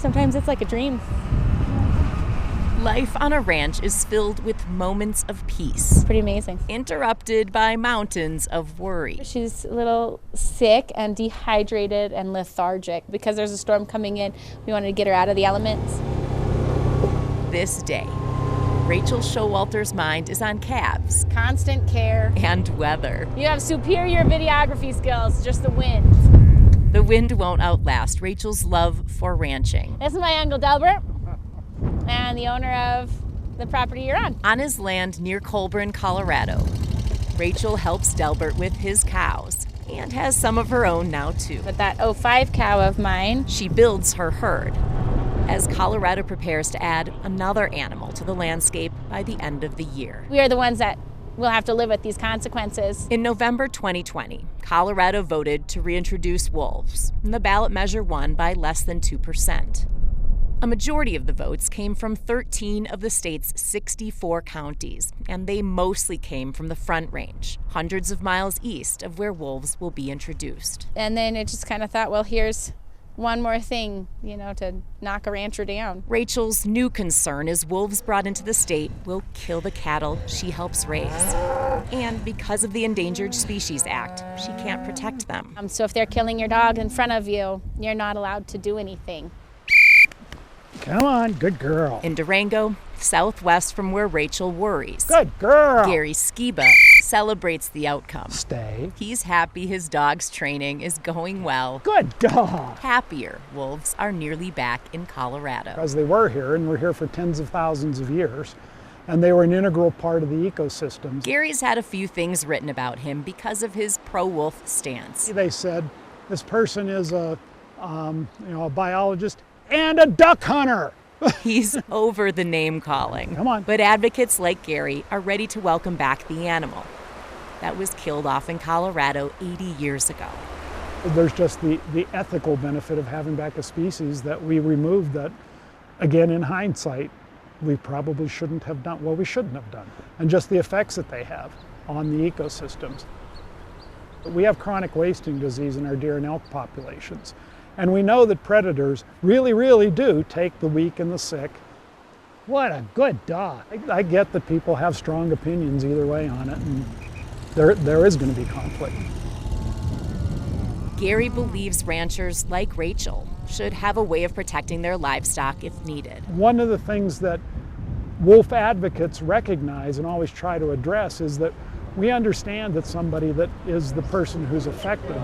sometimes it's like a dream. Life on a ranch is filled with moments of peace. Pretty amazing. Interrupted by mountains of worry. She's a little sick and dehydrated and lethargic. Because there's a storm coming in, we wanted to get her out of the elements. This day, Rachel Showalter's mind is on calves. Constant care. And weather. You have superior videography skills, just the wind. The wind won't outlast Rachel's love for ranching. This is my Uncle Delbert, and the owner of the property you're on. On his land near Colburn, Colorado, Rachel helps Delbert with his cows and has some of her own now too. But that 05 cow of mine, she builds her herd as Colorado prepares to add another animal to the landscape by the end of the year. We are the ones that will have to live with these consequences. In November 2020, Colorado voted to reintroduce wolves, and the ballot measure won by less than 2%. A majority of the votes came from 13 of the state's 64 counties, and they mostly came from the Front Range, hundreds of miles east of where wolves will be introduced. And then it just kind of thought, well, here's one more thing, to knock a rancher down. Rachel's new concern is wolves brought into the state will kill the cattle she helps raise. And because of the Endangered Species Act, she can't protect them. So if they're killing your dog in front of you, you're not allowed to do anything. Come on, good girl. In Durango, southwest from where Rachel worries, good girl. Gary Skiba celebrates the outcome. Stay. He's happy his dog's training is going well. Good dog. Happier wolves are nearly back in Colorado. Because they were here, and were here for tens of thousands of years, and they were an integral part of the ecosystems. Gary's had a few things written about him because of his pro-wolf stance. They said, this person is a biologist and a duck hunter. He's over the name calling. Come on. But advocates like Gary are ready to welcome back the animal that was killed off in Colorado 80 years ago. There's just the ethical benefit of having back a species that we removed that, again, in hindsight, we probably shouldn't have done. Well, we shouldn't have done. And just the effects that they have on the ecosystems. We have chronic wasting disease in our deer and elk populations. And we know that predators really, really do take the weak and the sick. What a good dog. I get that people have strong opinions either way on it, and there is going to be conflict. Gary believes ranchers like Rachel should have a way of protecting their livestock if needed. One of the things that wolf advocates recognize and always try to address is that we understand that somebody that is the person who's affected.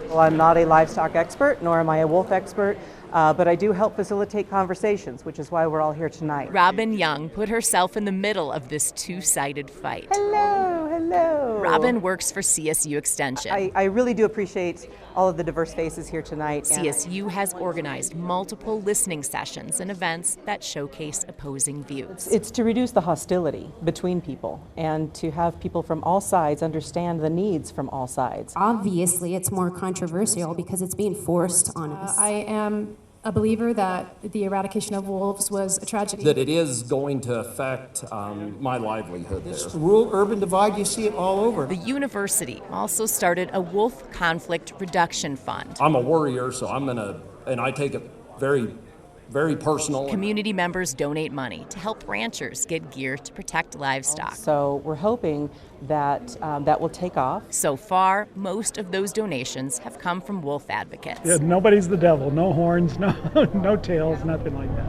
Well, I'm not a livestock expert, nor am I a wolf expert, but I do help facilitate conversations, which is why we're all here tonight. Robin Young put herself in the middle of this two-sided fight. Hello, hello. Robin works for CSU Extension. I really do appreciate all of the diverse faces here tonight. CSU has organized multiple listening sessions and events that showcase opposing views. It's to reduce the hostility between people and to have people from all sides understand the needs from all sides. Obviously, it's more controversial because it's being forced on us. I am a believer that the eradication of wolves was a tragedy. That it is going to affect my livelihood there. This rural-urban divide, you see it all over. The university also started a wolf conflict reduction fund. I'm a worrier, so I take it very, very personal. Community members donate money to help ranchers get gear to protect livestock. So we're hoping that that will take off. So far, most of those donations have come from wolf advocates. Yeah, nobody's the devil. No horns, no tails, nothing like that.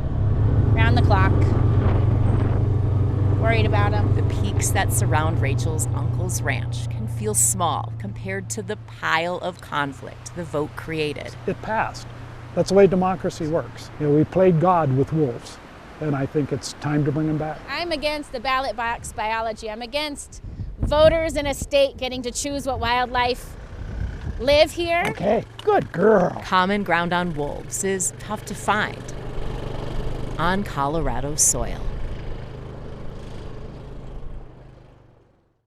Round the clock. Worried about him. The peaks that surround Rachel's uncle's ranch can feel small compared to the pile of conflict the vote created. It passed. That's the way democracy works. We played God with wolves, and I think it's time to bring them back. I'm against the ballot box biology. I'm against voters in a state getting to choose what wildlife live here. Okay, good girl. Common ground on wolves is tough to find on Colorado soil.